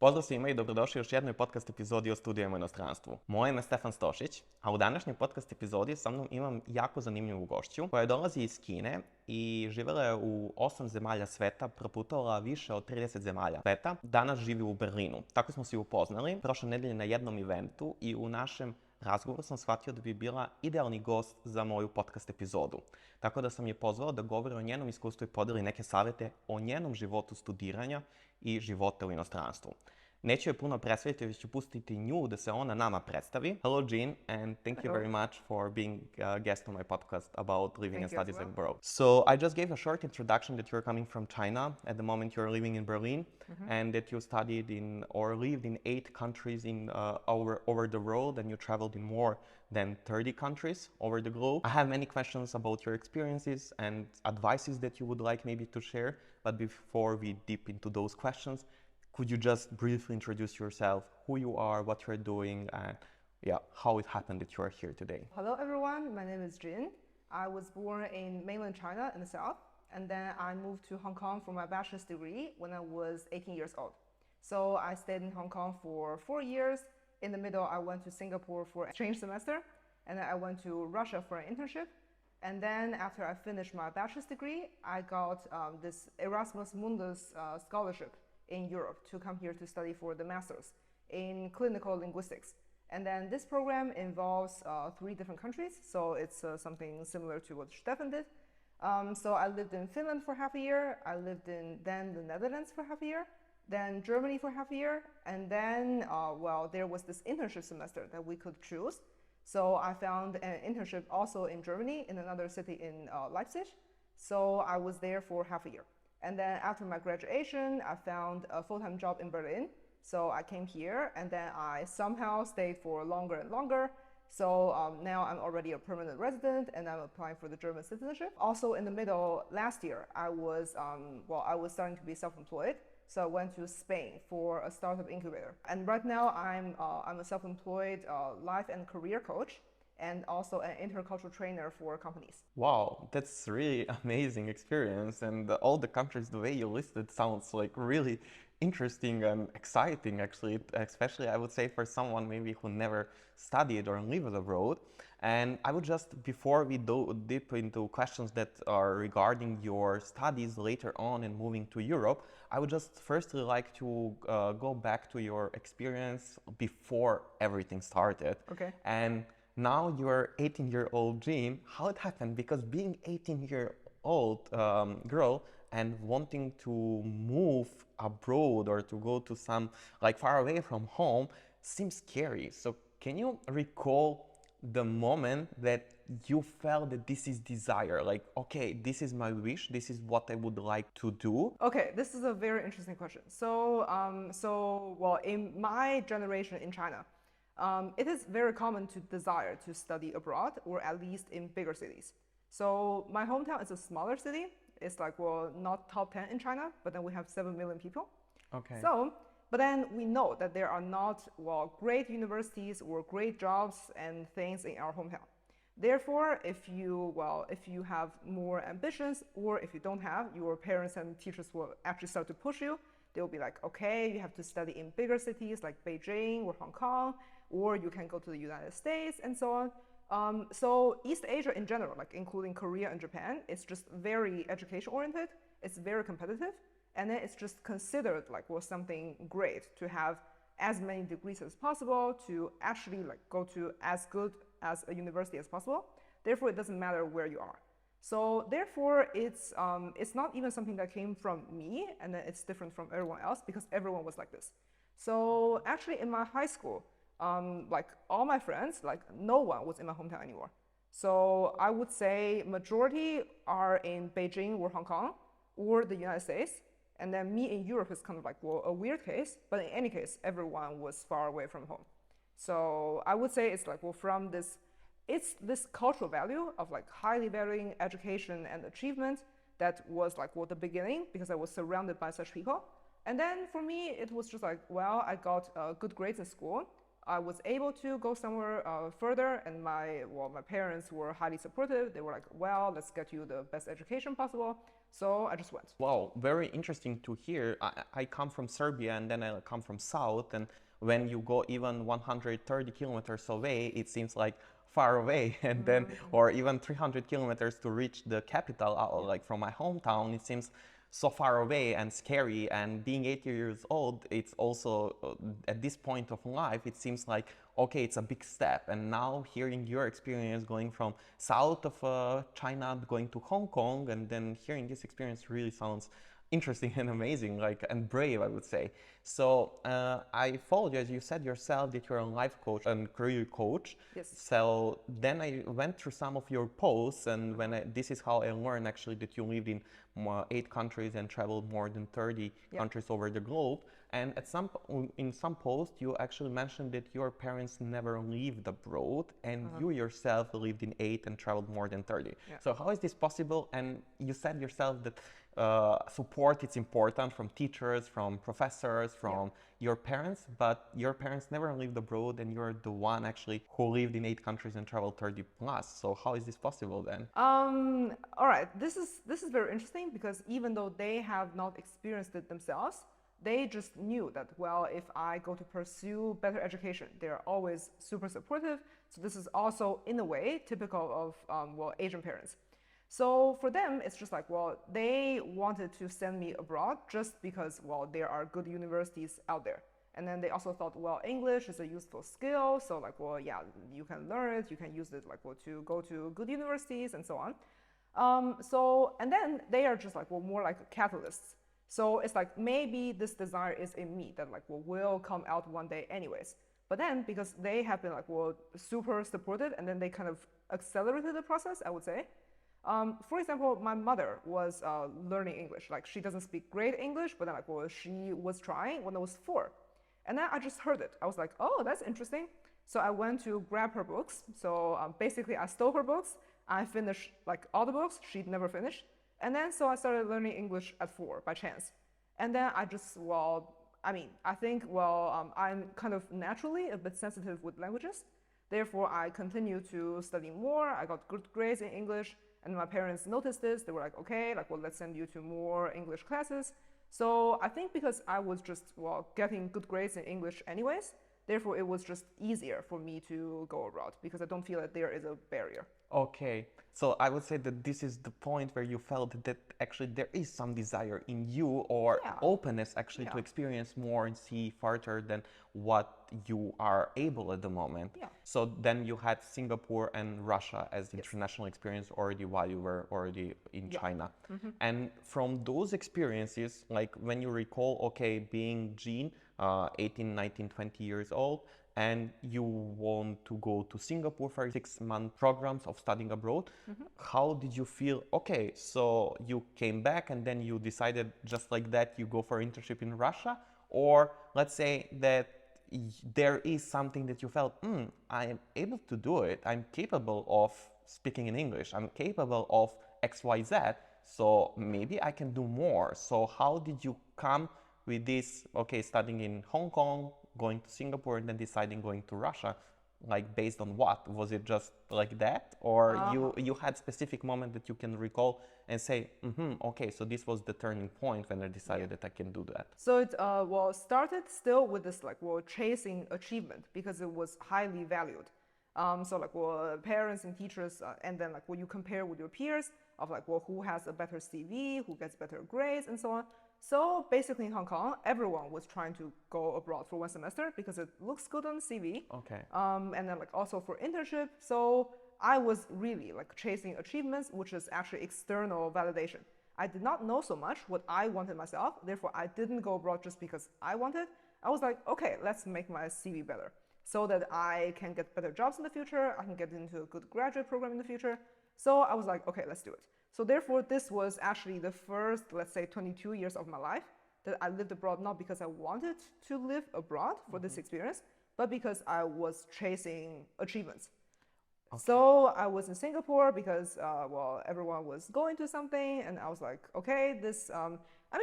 Pozdrav svima i dobrodošli u još jednoj podcast epizodi o studijama u inostranstvu. Moje ime je Stefan Stošić, a u današnjoj podcast epizodi sa mnom imam jako zanimljivu gošću koja dolazi iz Kine i živela je u 8 zemalja sveta, proputovala više od 30 zemalja sveta. Danas živi u Berlinu. Tako smo se upoznali prošle nedelje na jednom eventu i u našem razgovoru sam shvatio da bi bila idealni gost za moju podcast epizodu. Tako da sam je pozvao da govori o njenom iskustvu i podeli neke savjete o njenom životu studiranja i života u inostranstvu. Neću je puno predstaviti, već ću pustiti nju da se ona nama predstavi. Hello Jin, and thank you very much for being a guest on my podcast about living and studies abroad. So I just gave a short introduction that you're coming from China. At the moment you're living in Berlin, and that you studied in or lived in 8 countries in over the world, and you traveled in more than 30 countries over the globe. I have many questions about your experiences and advices that you would like maybe to share, but before we deep into those questions, could you just briefly introduce yourself, who you are, what you're doing, and how it happened that you are here today? Hello everyone, my name is Jin. I was born in mainland China in the south, and then I moved to Hong Kong for my bachelor's degree when I was 18 years old. So I stayed in Hong Kong for 4 years. In the middle, I went to Singapore for an exchange semester, and then I went to Russia for an internship. And then after I finished my bachelor's degree, I got this Erasmus Mundus scholarship in Europe to come here to study for the master's in clinical linguistics. And then this program involves 3 different countries, so it's something similar to what Stefan did. So I lived in Finland for half a year, I lived in then the Netherlands for half a year, then Germany for half a year, and then, there was this internship semester that we could choose. So I found an internship also in Germany, in another city in Leipzig. So I was there for half a year. And then after my graduation, I found a full-time job in Berlin. So I came here, and then I somehow stayed for longer and longer. So now I'm already a permanent resident, and I'm applying for the German citizenship. Also in the middle, last year, I was starting to be self-employed. So I went to Spain for a startup incubator. And right now I'm a self-employed life and career coach, and also an intercultural trainer for companies. Wow, that's really amazing experience, and all the countries, the way you listed sounds like really interesting and exciting actually, especially I would say for someone maybe who never studied or lived abroad. And I would just, before we go deep into questions that are regarding your studies later on and moving to Europe, I would just firstly like to go back to your experience before everything started. Okay. And now you're 18-year-old Jin. How it happened? Because being 18-year-old girl and wanting to move abroad or to go to some far away from home seems scary. So can you recall the moment that you felt that this is desire? Like, okay, this is my wish. This is what I would like to do. Okay, this is a very interesting question. So in my generation in China, it is very common to desire to study abroad, or at least in bigger cities. So my hometown is a smaller city. It's not top 10 in China, but then we have 7 million people. Okay. So, but then we know that there are not, great universities or great jobs and things in our hometown. Therefore, if you have more ambitions, or if you don't have, your parents and teachers will actually start to push you. They will be like, okay, you have to study in bigger cities like Beijing or Hong Kong, or you can go to the United States and so on. So East Asia in general, including Korea and Japan, it's just very education oriented. It's very competitive, and then it's just considered something great to have as many degrees as possible, to actually go to as good as a university as possible. Therefore, it doesn't matter where you are. So therefore, it's not even something that came from me, and then it's different from everyone else because everyone was like this. So actually, in my high school, all my friends, no one was in my hometown anymore. So I would say majority are in Beijing or Hong Kong or the United States, and then me in Europe is kind of a weird case. But in any case, everyone was far away from home. So I would say it's from this. It's this cultural value of highly valuing education and achievement that was the beginning, because I was surrounded by such people. And then for me, it was just I got good grades in school. I was able to go somewhere further, and my parents were highly supportive. They were like, well, let's get you the best education possible. So I just went. Wow, very interesting to hear. I come from Serbia and then I come from South, and when you go even 130 kilometers away, it seems like far away, and then, or even 300 kilometers to reach the capital, like from my hometown, it seems so far away and scary. And being 80 years old, it's also at this point of life, it seems like, okay, it's a big step. And now hearing your experience going from south of China, going to Hong Kong, and then hearing this experience really sounds interesting and amazing, like, and brave, I would say. So I followed you, as you said yourself, that you're a life coach and career coach. Yes. So then I went through some of your posts, and this is how I learned actually that you lived in 8 countries and traveled more than 30 countries over the globe. And in some posts, you actually mentioned that your parents never lived abroad, and you yourself lived in 8 and traveled more than 30. Yeah. So how is this possible? And you said yourself that support is important from teachers, from professors, from your parents, but your parents never lived abroad, and you're the one actually who lived in 8 countries and traveled 30 plus. So how is this possible then? All right, this is very interesting, because even though they have not experienced it themselves, they just knew that, well, if I go to pursue better education, they're always super supportive. So this is also, in a way, typical of Asian parents. So for them, it's just like, well, they wanted to send me abroad just because, well, there are good universities out there. And then they also thought, well, English is a useful skill. So like, well, yeah, you can learn it. You can use it like, well, to go to good universities and so on. And then they are just like, well, more like catalysts. So it's like, maybe this desire is in me that like, well, will come out one day anyways. But then because they have been like, well, super supportive, and then they kind of accelerated the process, I would say. For example, my mother was learning English. Like, she doesn't speak great English, but then like, well, she was trying when I was 4. And then I just heard it. I was like, oh, that's interesting. So I went to grab her books. So basically I stole her books. I finished like all the books. She'd never finished. And then so I started learning English at 4 by chance. And then I just, I think, I'm kind of naturally a bit sensitive with languages. Therefore, I continued to study more. I got good grades in English. And my parents noticed this. They were like, okay, like, well, let's send you to more English classes. So I think because I was just, getting good grades in English anyways, therefore it was just easier for me to go abroad, because I don't feel that there is a barrier. Okay, so I would say that this is the point where you felt that actually there is some desire in you, or openness actually to experience more and see farther than what you are able at the moment. Yeah. So then you had Singapore and Russia as international experience already while you were already in China. And from those experiences, like when you recall, okay, being Jin, 18, 19, 20 years old, and you want to go to Singapore for 6-month programs of studying abroad. How did you feel? Okay, so you came back and then you decided just like that you go for internship in Russia? Or let's say that there is something that you felt, I am able to do it. I'm capable of speaking in English. I'm capable of XYZ. So maybe I can do more. So how did you come with this, okay, studying in Hong Kong, going to Singapore, and then deciding going to Russia? Like, based on what? Was it just like that? Or you had specific moment that you can recall and say, okay, so this was the turning point when I decided that I can do that? So it started still with this chasing achievement, because it was highly valued. Parents and teachers, and then you compare with your peers of who has a better CV, who gets better grades, and so on. So basically in Hong Kong, everyone was trying to go abroad for 1 semester because it looks good on the CV. Okay. And then also for internship. So I was really chasing achievements, which is actually external validation. I did not know so much what I wanted myself. Therefore, I didn't go abroad just because I wanted. I was like, okay, let's make my CV better so that I can get better jobs in the future. I can get into a good graduate program in the future. So I was like, okay, let's do it. So therefore, this was actually the first, let's say, 22 years of my life that I lived abroad, not because I wanted to live abroad for this experience, but because I was chasing achievements. Okay. So I was in Singapore because, everyone was going to something, and I was like, okay,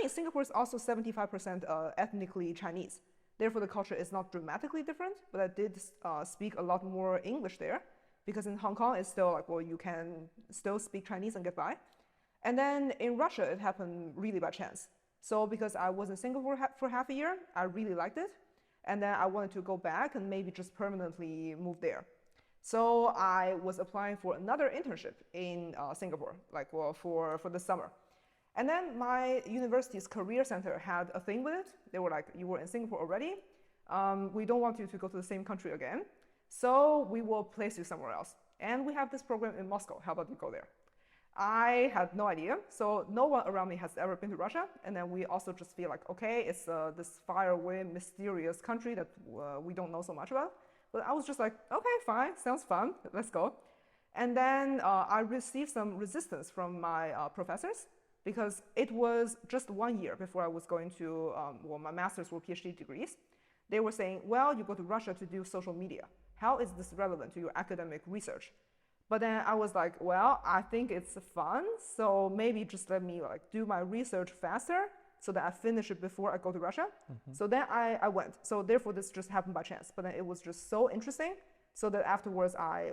Singapore is also 75% ethnically Chinese. Therefore, the culture is not dramatically different, but I did speak a lot more English there. Because in Hong Kong, it's still you can still speak Chinese and get by. And then in Russia, it happened really by chance. So because I was in Singapore for half a year, I really liked it. And then I wanted to go back and maybe just permanently move there. So I was applying for another internship in Singapore, for the summer. And then my university's career center had a thing with it. They were like, you were in Singapore already. We don't want you to go to the same country again. So we will place you somewhere else. And we have this program in Moscow. How about you go there? I had no idea. So no one around me has ever been to Russia. And then we also just feel like, okay, it's this far away, mysterious country that we don't know so much about. But I was just like, okay, fine, sounds fun, let's go. And then I received some resistance from my professors because it was just 1 year before I was going to my master's or PhD degrees. They were saying, well, you go to Russia to do social media. How is this relevant to your academic research? But then I was like, well, I think it's fun, so maybe just let me do my research faster so that I finish it before I go to Russia. So then I went. So therefore, this just happened by chance. But then it was just so interesting. So that afterwards, I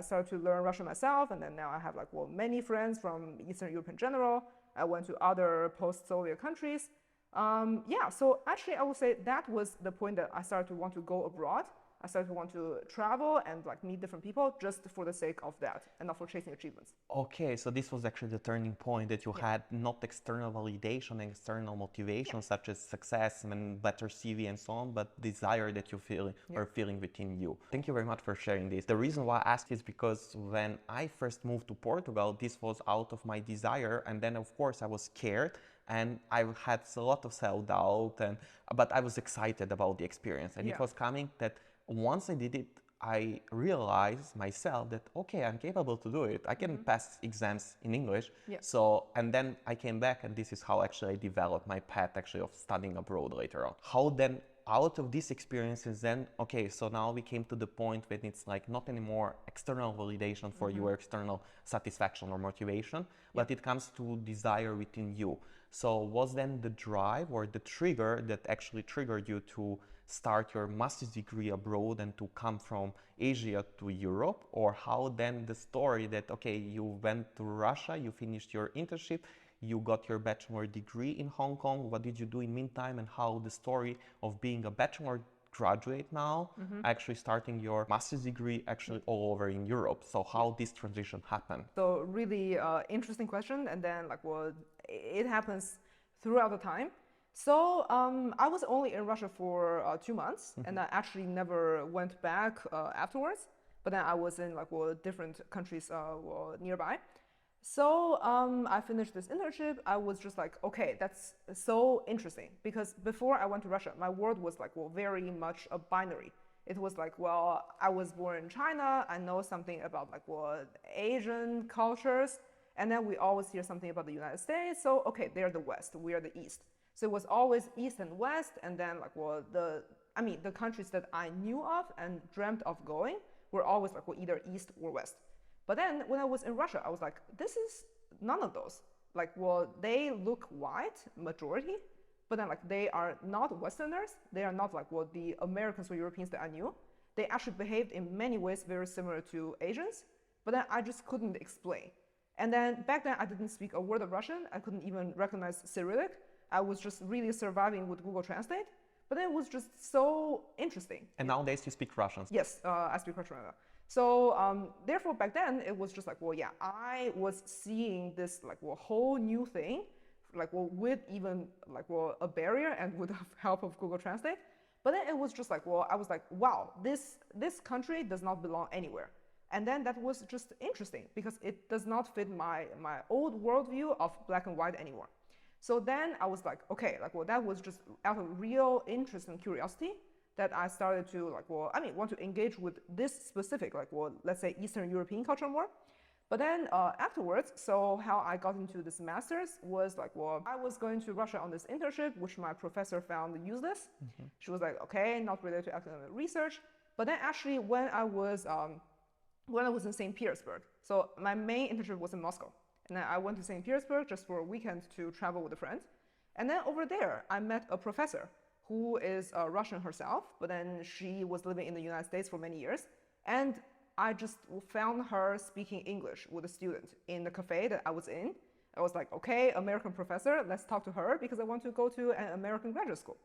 started to learn Russian myself. And then now I have many friends from Eastern Europe in general. I went to other post-Soviet countries. So actually, I would say that was the point that I started to want to go abroad. I started to want to travel and meet different people just for the sake of that and not for chasing achievements. Okay, so this was actually the turning point that you had not external validation and external motivation such as success and better CV and so on, but desire that you feel or feeling within you. Thank you very much for sharing this. The reason why I asked is because when I first moved to Portugal, this was out of my desire, and then of course I was scared. And I had a lot of self-doubt, but I was excited about the experience. And it was coming that once I did it, I realized myself that, okay, I'm capable to do it. I can pass exams in English. So, and then I came back, and this is how actually I developed my path actually of studying abroad later on. How then, out of these experiences then, okay, so now we came to the point when it's not anymore external validation for your external satisfaction or motivation, but it comes to desire within you. So was then the drive or the trigger that actually triggered you to start your master's degree abroad and to come from Asia to Europe? Or how then the story that, okay, you went to Russia, you finished your internship, you got your bachelor degree in Hong Kong, what did you do in meantime, and how the story of being a bachelor graduate now, actually starting your master's degree actually all over in Europe. So how this transition happened? So really interesting question. And then it happens throughout the time. So I was only in Russia for 2 months, and I actually never went back afterwards. But then I was in different countries nearby. So I finished this internship. I was just like, okay, that's so interesting, because before I went to Russia, my world was very much a binary. It was well, I was born in China. I know something about Asian cultures, and then we always hear something about the United States. So okay, they're the West, we are the East. So it was always East and West, and then the countries that I knew of and dreamt of going were always either East or West. But then when I was in Russia, I was like, this is none of those. They look white, majority, but then they are not Westerners. They are not the Americans or Europeans that I knew. They actually behaved in many ways very similar to Asians, but then I just couldn't explain. And then back then I didn't speak a word of Russian. I couldn't even recognize Cyrillic. I was just really surviving with Google Translate, but then it was just so interesting. And nowadays you speak Russian? Yes, I speak Russian. So therefore back then it was just I was seeing this whole new thing, with even a barrier and with the help of Google Translate. But then it was just I was like, wow, this country does not belong anywhere. And then that was just interesting because it does not fit my old worldview of black and white anymore. So then I was like, okay, that was just out of real interest and curiosity that I started to want to engage with this specific, let's say Eastern European culture more. But then afterwards, so how I got into this master's was I was going to Russia on this internship, which my professor found useless. She was like, okay, not related to academic research. But then actually when I was in St. Petersburg, so my main internship was in Moscow. And then I went to St. Petersburg just for a weekend to travel with a friend. And then over there, I met a professor who is Russian herself, but then she was living in the United States for many years. And I just found her speaking English with a student in the cafe that I was in I was like, okay, American professor, let's talk to her because I want to go to an American graduate school.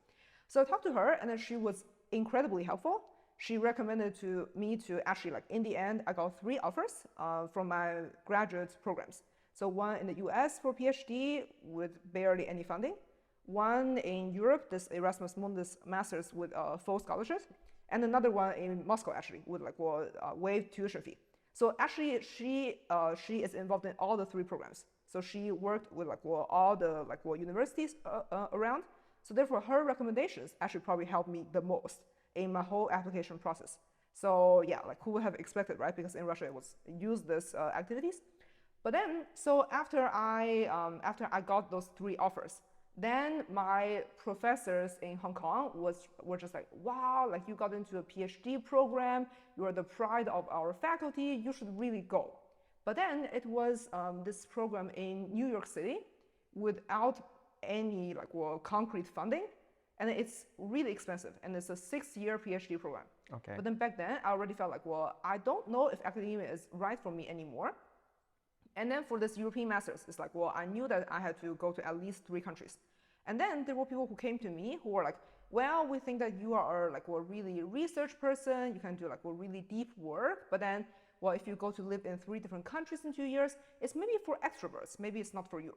So I talked to her, and then she was incredibly helpful. She recommended to me to actually, like, in the end, I got 3 offers from my graduate programs. So one in the US for PhD with barely any funding, one in Europe, this Erasmus Mundus Masters with full scholarship, and another one in Moscow actually with like waived tuition fee. So actually, she is involved in all the 3 programs. So she worked with like all the like universities around. So therefore, her recommendations actually probably helped me the most in my whole application process. So yeah, like who would have expected, right? Because in Russia it was use this activities. But then, so after I got those 3 offers, then my professors in Hong Kong were just like, wow, like you got into a PhD program, you are the pride of our faculty, you should really go. But then it was this program in New York City without any like concrete funding, and it's really expensive, and it's a 6-year PhD program. Okay. But then back then I already felt like, well, I don't know if academia is right for me anymore. And then for this European masters, it's like, well, I knew that I had to go to at least 3 countries. And then there were people who came to me who were like, well, we think that you are like a really research person, you can do like a really deep work, but then, well, if you go to live in 3 different countries in 2 years, it's maybe for extroverts, maybe it's not for you.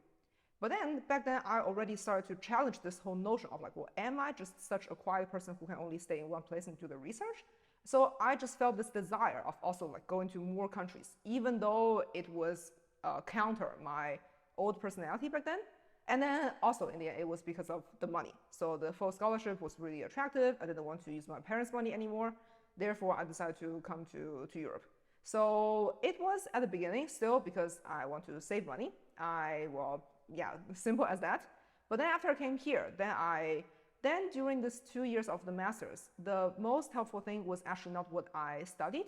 But then back then I already started to challenge this whole notion of like, well, am I just such a quiet person who can only stay in one place and do the research? So I just felt this desire of also like going to more countries, even though it was counter my old personality back then. And then also in the end, it was because of the money. So the full scholarship was really attractive. I didn't want to use my parents' money anymore. Therefore, I decided to come to Europe. So it was at the beginning still because I want to save money. Simple as that. But then after I came here, then during this 2 years of the masters, the most helpful thing was actually not what I studied,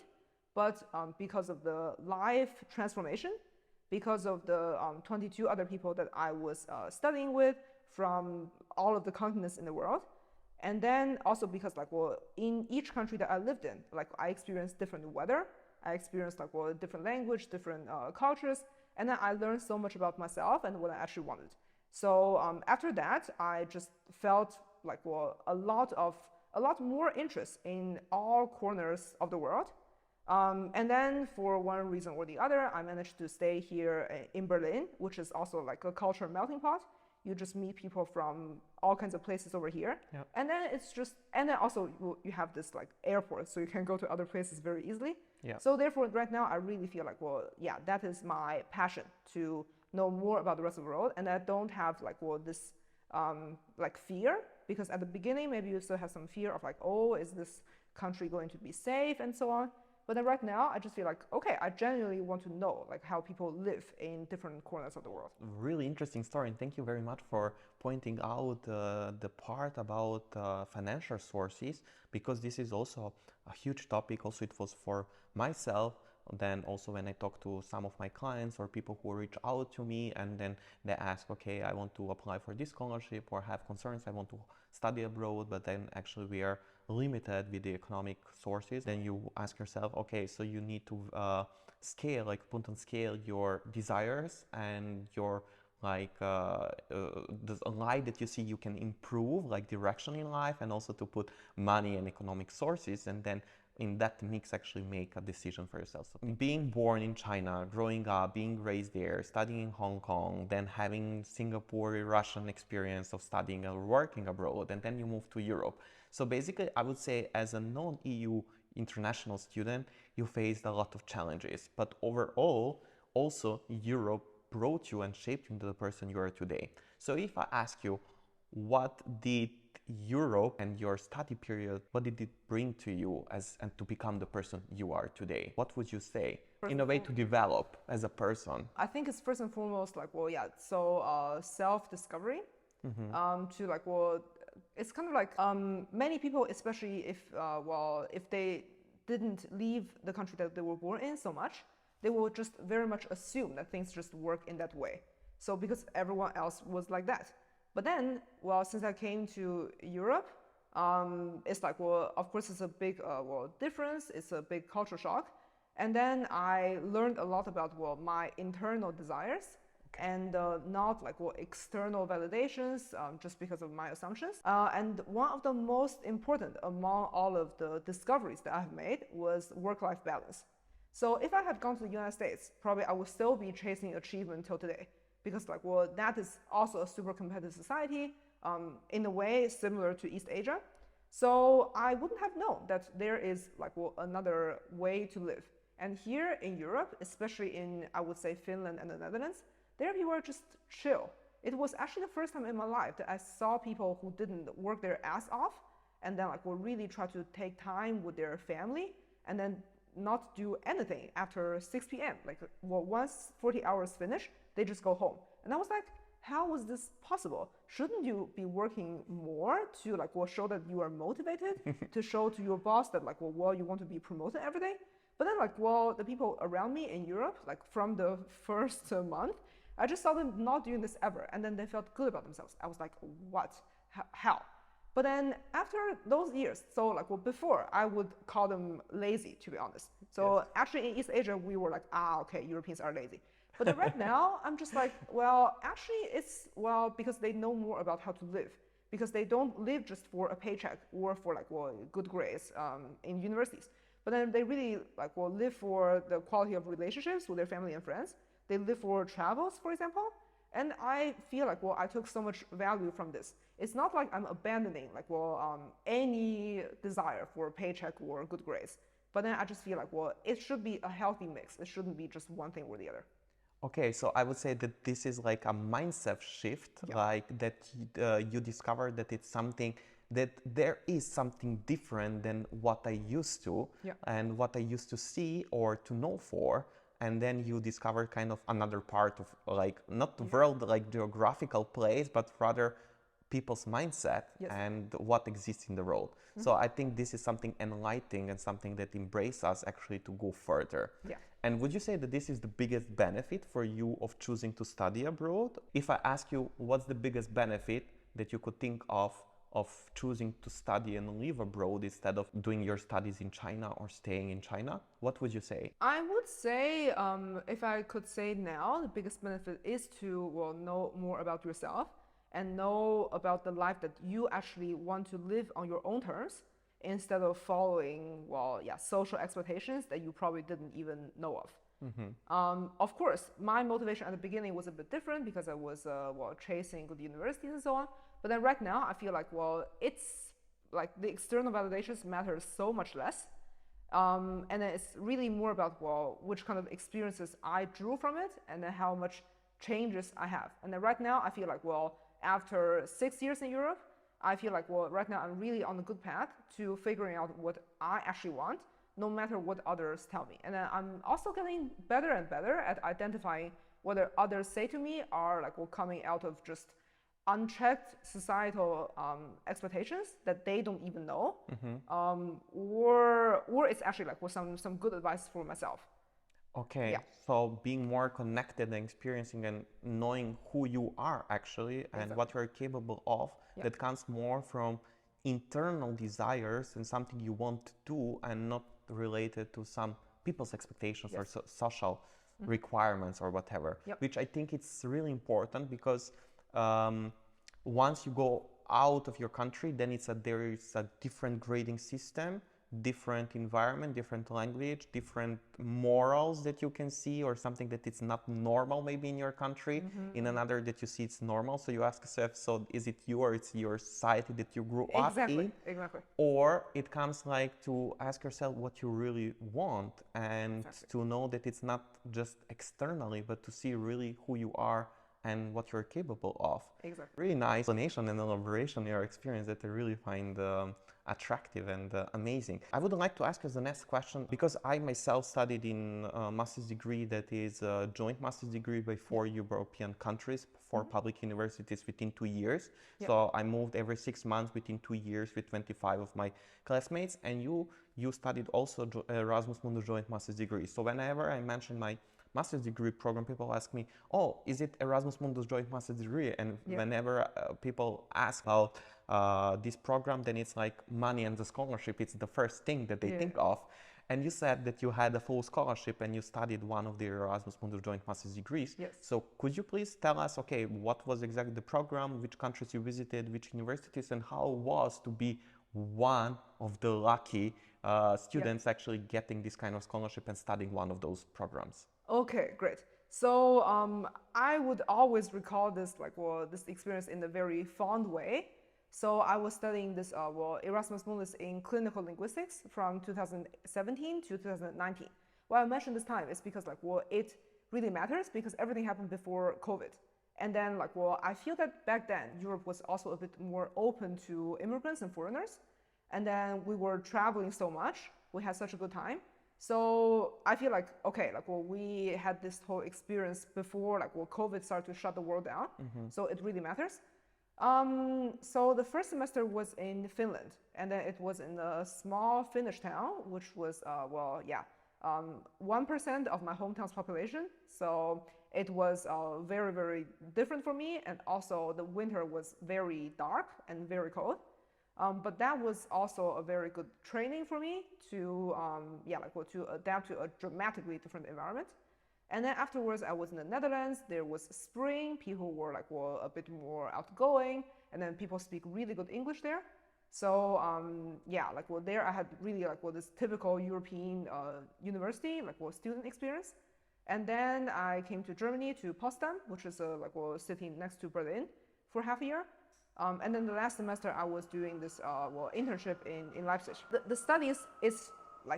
but because of the life transformation, because of the 22 other people that I was studying with from all of the continents in the world. And then also because like, well, in each country that I lived in, like I experienced different weather, I experienced like, well, different language, different cultures, and then I learned so much about myself and what I actually wanted. So after that, I just felt like, well, a lot more interest in all corners of the world. And then for one reason or the other, I managed to stay here in Berlin, which is also like a culture melting pot. You just meet people from all kinds of places over here. Yep. And then also you have this like airport, so you can go to other places very easily. Yep. So therefore right now I really feel like, well, yeah, that is my passion, to know more about the rest of the world. And I don't have like, well, this like fear, because at the beginning maybe you still have some fear of like, oh, is this country going to be safe and so on. But then right now, I just feel like, okay, I genuinely want to know like how people live in different corners of the world. Really interesting story, and thank you very much for pointing out the part about financial sources, because this is also a huge topic. Also, it was for myself. Then also when I talk to some of my clients or people who reach out to me and then they ask, okay, I want to apply for this scholarship or have concerns, I want to study abroad, but then actually we are limited with the economic sources. Then you ask yourself, okay, so you need to put on scale your desires and your the life that you see you can improve, like direction in life, and also to put money and economic sources, and then in that mix actually make a decision for yourself. So being born in China, growing up, being raised there, studying in Hong Kong, then having Singaporean Russian experience of studying or working abroad, and then you move to Europe. So basically, I would say as a non-EU international student, you faced a lot of challenges. But overall, also Europe brought you and shaped you into the person you are today. So if I ask you, what did Europe and your study period, what did it bring to you and to become the person you are today? What would you say in a way to develop as a person? I think it's first and foremost like, well, yeah, so self-discovery. To like, well, it's kind of like many people, especially if they didn't leave the country that they were born in so much, they will just very much assume that things just work in that way. So because everyone else was like that. But then, well, since I came to Europe, it's like, well, of course it's a big difference, it's a big culture shock. And then I learned a lot about, well, my internal desires. and not like external validations just because of my assumptions. And one of the most important among all of the discoveries that I've made was work-life balance. So if I had gone to the United States, probably I would still be chasing achievement till today, because like, well, that is also a super competitive society, in a way similar to East Asia. So I wouldn't have known that there is like, well, another way to live. And here in Europe, especially in, I would say, Finland and the Netherlands, there people are just chill. It was actually the first time in my life that I saw people who didn't work their ass off and then like will really try to take time with their family and then not do anything after 6 p.m. Like, well, once 40 hours finish, they just go home. And I was like, how is this possible? Shouldn't you be working more to like, well, show that you are motivated, to show to your boss that like, well, you want to be promoted every day? But then like, well, the people around me in Europe, like from the first month, I just saw them not doing this ever. And then they felt good about themselves. I was like, what? How? But then after those years, so like, well, before I would call them lazy, to be honest. So yes. Actually in East Asia, we were like, okay, Europeans are lazy. But then right now, I'm just like, well, actually it's, well, because they know more about how to live. Because they don't live just for a paycheck or for like, well, good grades in universities. But then they really like, well, live for the quality of relationships with their family and friends. They live for travels, for example. And I feel like, well, I took so much value from this. It's not like I'm abandoning like, well, any desire for a paycheck or good grades. But then I just feel like, well, it should be a healthy mix. It shouldn't be just one thing or the other. Okay, so I would say that this is like a mindset shift, like that you discovered that it's something that there is something different than what I used to and what I used to see or to know for. And then you discover kind of another part of like, not the world, like geographical place, but rather people's mindset and what exists in the world. So I think this is something enlightening and something that embraces us actually to go further. And would you say that this is the biggest benefit for you of choosing to study abroad? If I ask you what's the biggest benefit that you could think of choosing to study and live abroad instead of doing your studies in China or staying in China, what would you say? I would say, if I could say now, the biggest benefit is to, well, know more about yourself and know about the life that you actually want to live on your own terms instead of following, well, social expectations that you probably didn't even know of. Of course, my motivation at the beginning was a bit different because I was, chasing good universities and so on. But then right now, I feel like, well, it's like the external validations matter so much less. And then it's really more about, well, which kind of experiences I drew from it and then how much changes I have. And then right now, I feel like, well, after 6 years in Europe, I feel like, well, right now I'm really on a good path to figuring out what I actually want, no matter what others tell me. And then I'm also getting better and better at identifying whether others say to me are like, well, coming out of just unchecked societal expectations that they don't even know, or it's actually like some good advice for myself. Okay, so being more connected and experiencing and knowing who you are actually and what you're capable of, that comes more from internal desires and something you want to do and not related to some people's expectations or social requirements or whatever, which I think it's really important because once you go out of your country, then there is a different grading system, different environment, different language, different morals that you can see, or something that it's not normal maybe in your country, in another that you see it's normal. So you ask yourself, so is it you or it's your society that you grew up in? Exactly. Or it comes like to ask yourself what you really want and to know that it's not just externally, but to see really who you are and what you're capable of. Really nice explanation and elaboration in your experience that I really find attractive and amazing. I would like to ask as the next question, because I myself studied in a master's degree that is a joint master's degree by 4 European countries, 4 public universities within 2 years. So I moved every 6 months within 2 years with 25 of my classmates, and you studied also Erasmus Mundus joint master's degree. So whenever I mention my master's degree program, people ask me, oh, is it Erasmus Mundus joint master's degree? And whenever people ask about this program, then it's like money and the scholarship. It's the first thing that they think of. And you said that you had a full scholarship and you studied one of the Erasmus Mundus joint master's degrees. Yes. So could you please tell us, okay, what was exactly the program, which countries you visited, which universities, and how it was to be one of the lucky students actually getting this kind of scholarship and studying one of those programs? Okay, great. So I would always recall this this experience in a very fond way. So I was studying this Erasmus Mundus in clinical linguistics from 2017 to 2019. Why I mentioned this time is because it really matters because everything happened before COVID. And then I feel that back then Europe was also a bit more open to immigrants and foreigners. And then we were traveling so much, we had such a good time. So I feel we had this whole experience before COVID started to shut the world down. So it really matters. So the first semester was in Finland, and then it was in a small Finnish town, which was 1% of my hometown's population. So it was very, very different for me, and also the winter was very dark and very cold. But that was also a very good training for me to to adapt to a dramatically different environment. And then afterwards, I was in the Netherlands. There was spring. People were a bit more outgoing, and then people speak really good English there. So there I had really this typical European university student experience. And then I came to Germany, to Potsdam, which is a city next to Berlin, for half a year. And then the last semester I was doing this internship in Leipzig. The studies is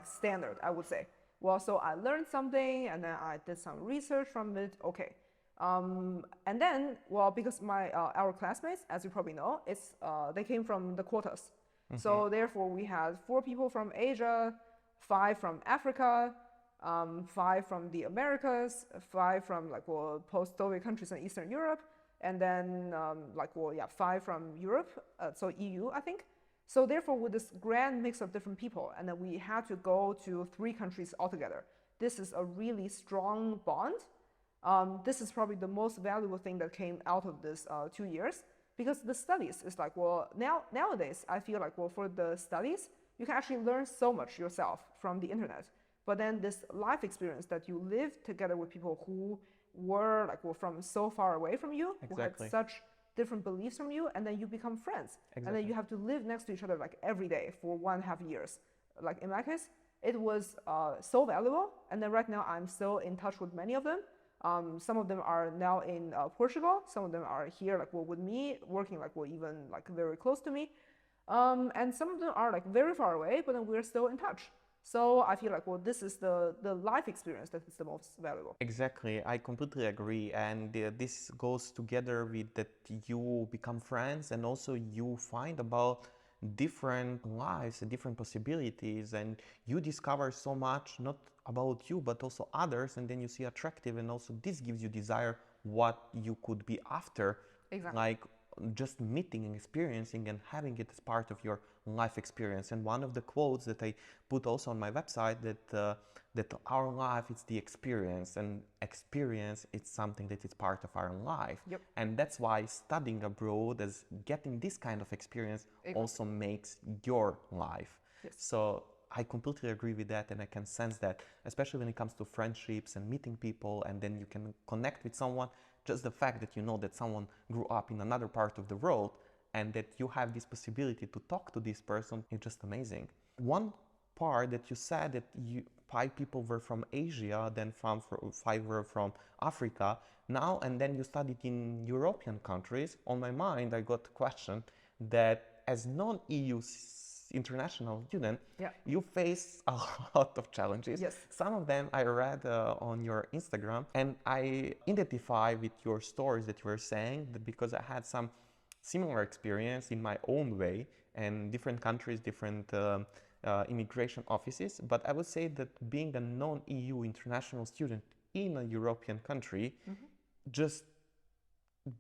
standard, I would say. Well, so I learned something, and then I did some research from it. Okay, and then because our classmates, as you probably know, they came from the quotas. So therefore, we had 4 people from Asia, 5 from Africa, 5 from the Americas, 5 from post-Soviet countries in Eastern Europe, and then 5 from Europe, so EU, I think. So therefore, with this grand mix of different people, and then we had to go to 3 countries altogether. This is a really strong bond. This is probably the most valuable thing that came out of this 2 years, because the studies is nowadays I feel for the studies, you can actually learn so much yourself from the internet. But then this life experience that you live together with people who were from so far away from you, who had such different beliefs from you, and then you become friends. And then you have to live next to each other every day for 1.5 years. In my case, it was so valuable. And then right now I'm still in touch with many of them. Some of them are now in Portugal. Some of them are here with me, working even very close to me. And some of them are very far away, but then we're still in touch. So I feel this is the life experience that is the most valuable. Exactly, I completely agree, and this goes together with that you become friends, and also you find about different lives and different possibilities, and you discover so much, not about you but also others, and then you see attractive, and also this gives you desire what you could be after. Exactly. Just meeting and experiencing and having it as part of your life experience. And one of the quotes that I put also on my website, that our life is the experience, and experience is something that is part of our life. Yep. And that's why studying abroad, as getting this kind of experience, also makes your life. Yes. So I completely agree with that, and I can sense that, especially when it comes to friendships and meeting people, and then you can connect with someone. Just the fact that you know that someone grew up in another part of the world and that you have this possibility to talk to this person is just amazing. One part that you said that 5 people were from Asia, then 5 were from Africa, now and then you studied in European countries. On my mind, I got a question that as non-EU international student, you face a lot of challenges. Yes. Some of them I read on your Instagram, and I identify with your stories that you were saying, that because I had some similar experience in my own way, and different countries, different immigration offices. But I would say that being a non-EU international student in a European country just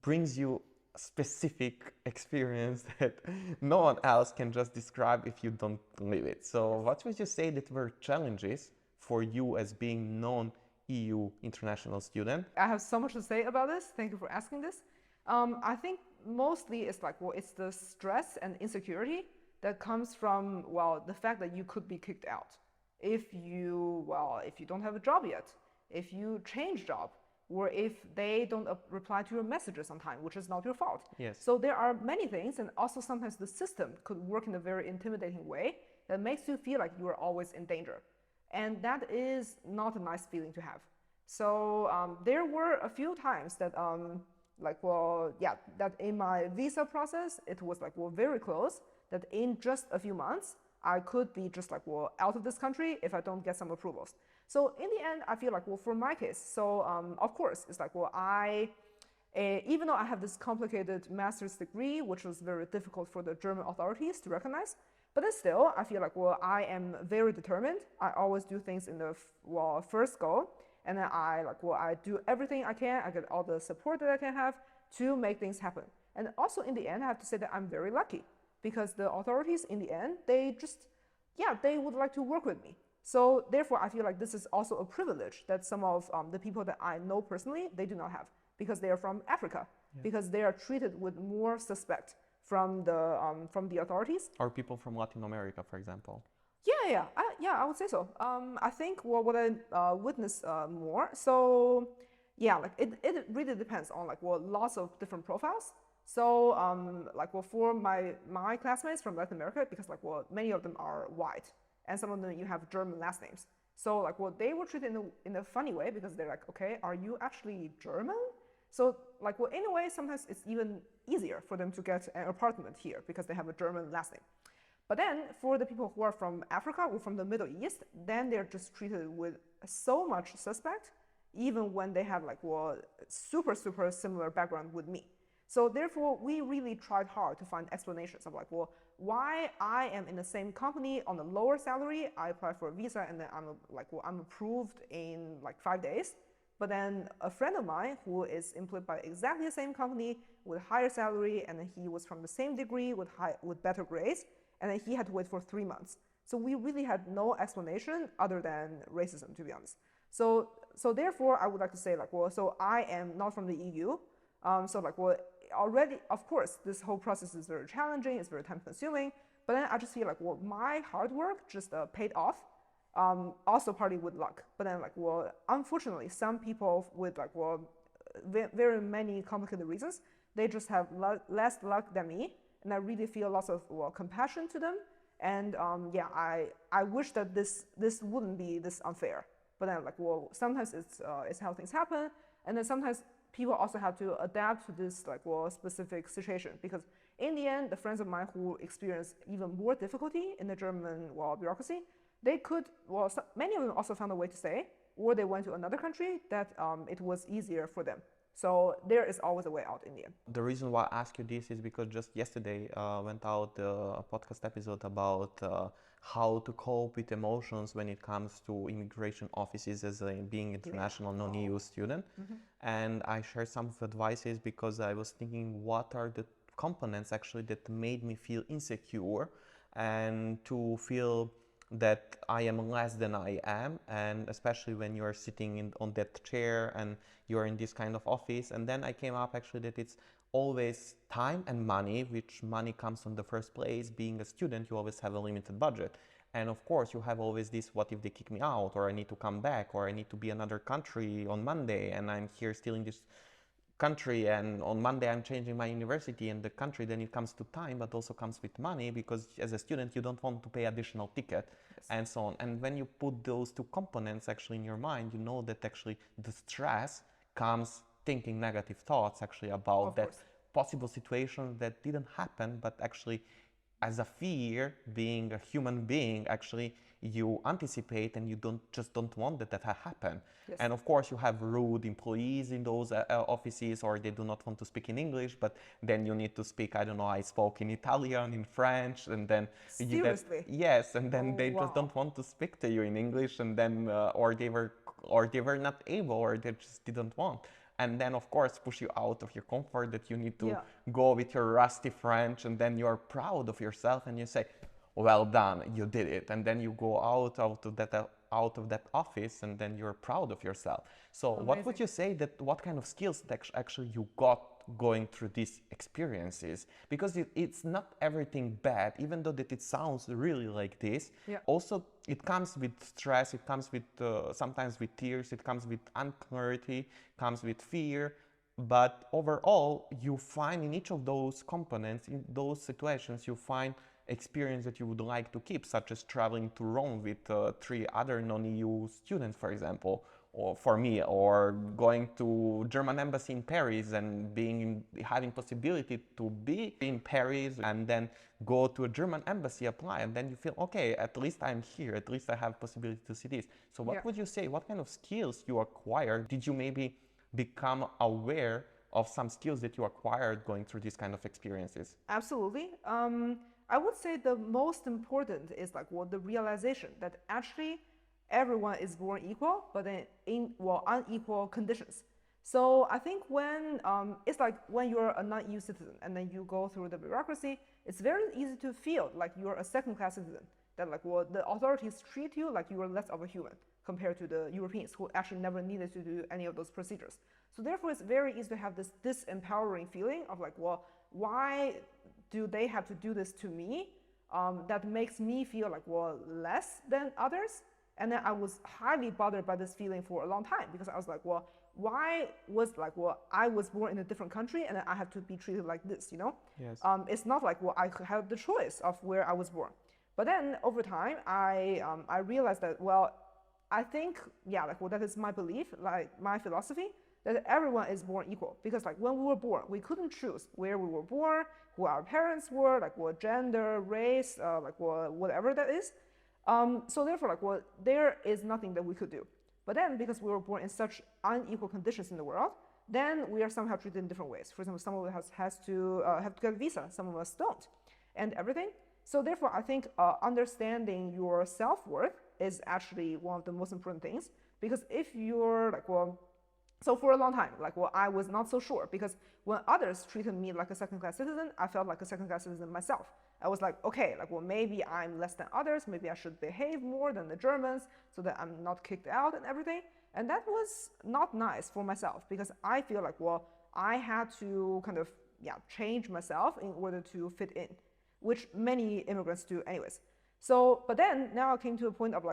brings you specific experience that no one else can just describe if you don't live it. So what would you say that were challenges for you as being non-EU international student? I have so much to say about this. Thank you for asking this. I think mostly it's like, well, it's the stress and insecurity that comes from, well, the fact that you could be kicked out if you don't have a job yet, if you change job, or if they don't reply to your messages on time, which is not your fault. Yes. So there are many things, and also sometimes the system could work in a very intimidating way that makes you feel like you are always in danger. And that is not a nice feeling to have. So there were a few times that that in my visa process, it was like, well, very close, that in just a few months, I could be just like, well, out of this country if I don't get some approvals. So in the end, I feel like, well, for my case, so of course, it's like, well, even though I have this complicated master's degree, which was very difficult for the German authorities to recognize, but then still, I feel like, well, I am very determined. I always do things in the first go, and then I do everything I can. I get all the support that I can have to make things happen. And also in the end, I have to say that I'm very lucky, because the authorities in the end, they would like to work with me. So therefore, I feel like this is also a privilege that some of the people that I know personally, they do not have, because they are from Africa, because they are treated with more respect from the authorities. Or people from Latin America, for example. I would say so. I think what I witnessed more. So like it really depends on lots of different profiles. So for my classmates from Latin America, because many of them are white, and some of them you have German last names. So they were treated in a funny way, because they're like, okay, are you actually German? So in a way, sometimes it's even easier for them to get an apartment here because they have a German last name. But then for the people who are from Africa or from the Middle East, then they're just treated with so much suspect, even when they have super similar background with me. So therefore, we really tried hard to find explanations of why I am in the same company on a lower salary. I apply for a visa, and then I'm approved in 5 days. But then a friend of mine who is employed by exactly the same company with higher salary, and then he was from the same degree with better grades, and then he had to wait for 3 months. So we really had no explanation other than racism, to be honest. So therefore, I would like to say so I am not from the EU. Already, of course, this whole process is very challenging, it's very time consuming, but then I just feel my hard work just paid off, also partly with luck. But then unfortunately, some people with very many complicated reasons, they just have less luck than me, and I really feel lots of compassion to them. And I wish that this wouldn't be this unfair. But then sometimes it's how things happen, and then sometimes people also have to adapt to this specific situation, because in the end, the friends of mine who experience even more difficulty in the German bureaucracy, they could many of them also found a way to stay, or they went to another country that it was easier for them. So there is always a way out in the end. The reason why I ask you this is because just yesterday went out a podcast episode about how to cope with emotions when it comes to immigration offices as being international non-EU student. Mm-hmm. And I shared some of advices because I was thinking, what are the components actually that made me feel insecure and to feel that I am less than I am, and especially when you are sitting on that chair and you're in this kind of office. And then I came up actually that it's always time and money, which money comes on the first place. Being a student, you always have a limited budget. And of course, you have always this, what if they kick me out, or I need to come back, or I need to be another country on Monday, and I'm here still in this country, and on Monday I'm changing my university and the country. Then it comes to time, but also comes with money, because as a student you don't want to pay additional ticket. Yes. And so on. And when you put those two components actually in your mind, you know that actually the stress comes thinking negative thoughts actually about that possible situation that didn't happen, but actually as a fear, being a human being, actually you anticipate and you don't want that happen. Yes. And of course you have rude employees in those offices, or they do not want to speak in English, but then you need to speak, I don't know, I spoke in Italian, in French, and then seriously? Yes, and then they just don't want to speak to you in English, and then or they were not able, or they just didn't want. And then, of course, push you out of your comfort, that you need to go with your rusty French, and then you're proud of yourself and you say, well done, you did it. And then you go out of that office and then you're proud of yourself. So what would you say that what kind of skills that actually you got going through these experiences? Because it's not everything bad, even though that it sounds really like this. Yeah. Also, it comes with stress, it comes with sometimes with tears, it comes with unclarity, comes with fear. But overall, you find in each of those components, in those situations, you find experience that you would like to keep, such as traveling to Rome with 3 other non-EU students, for example, or for me, or going to German embassy in Paris and having possibility to be in Paris and then go to a German embassy, apply, and then you feel, okay, at least I'm here, at least I have possibility to see this. So what would you say, what kind of skills you acquired? Did you maybe become aware of some skills that you acquired going through these kind of experiences? Absolutely. I would say the most important is the realization that actually everyone is born equal, but in unequal conditions. So I think when it's like when you're a non-EU citizen and then you go through the bureaucracy, it's very easy to feel like you're a second-class citizen. That the authorities treat you like you are less of a human compared to the Europeans who actually never needed to do any of those procedures. So therefore, it's very easy to have this disempowering feeling of why do they have to do this to me? That makes me feel less than others. And then I was highly bothered by this feeling for a long time because I was like, why was I was born in a different country and then I have to be treated like this, you know? Yes. It's not like I had the choice of where I was born. But then over time, I realized that, I think, that is my belief, my philosophy, that everyone is born equal. Because when we were born, we couldn't choose where we were born, who our parents were, what gender, race, whatever that is. So therefore, there is nothing that we could do. But then, because we were born in such unequal conditions in the world, then we are somehow treated in different ways. For example, some of us have to get a visa, some of us don't, and everything. So therefore, I think understanding your self-worth is actually one of the most important things. Because if you're so for a long time, I was not so sure, because when others treated me like a second-class citizen, I felt like a second-class citizen myself. I was like, okay, maybe I'm less than others, maybe I should behave more than the Germans so that I'm not kicked out and everything. And that was not nice for myself, because I feel I had to kind of, change myself in order to fit in, which many immigrants do anyways. So, but then now I came to a point of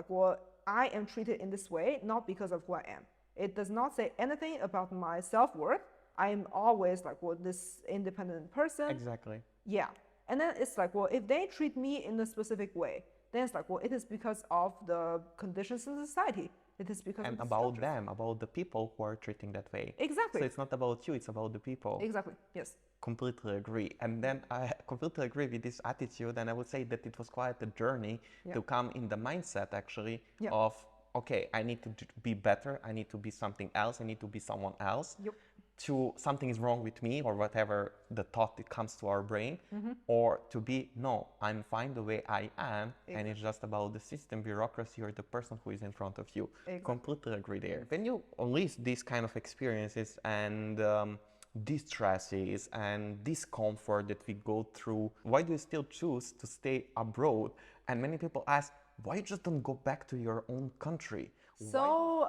I am treated in this way, not because of who I am. It does not say anything about my self-worth. I am always this independent person. Exactly. Yeah. And then it's if they treat me in a specific way, then it's it is because of the conditions in society. It is because and of the about structures. them, about the people who are treating that way. Exactly. So it's not about you, it's about the people. Exactly. Yes. Completely agree. And then I completely agree with this attitude, and I would say that it was quite a journey to come in the mindset actually of, okay, I need to be better, I need to be something else, I need to be someone else. Yep. To something is wrong with me, or whatever the thought that comes to our brain, or to be, no, I'm fine the way I am, and it's just about the system, bureaucracy, or the person who is in front of you. Completely agree there. When you unleash these kind of experiences and distresses and discomfort that we go through, why do you still choose to stay abroad? And many people ask, why you just don't go back to your own country? So,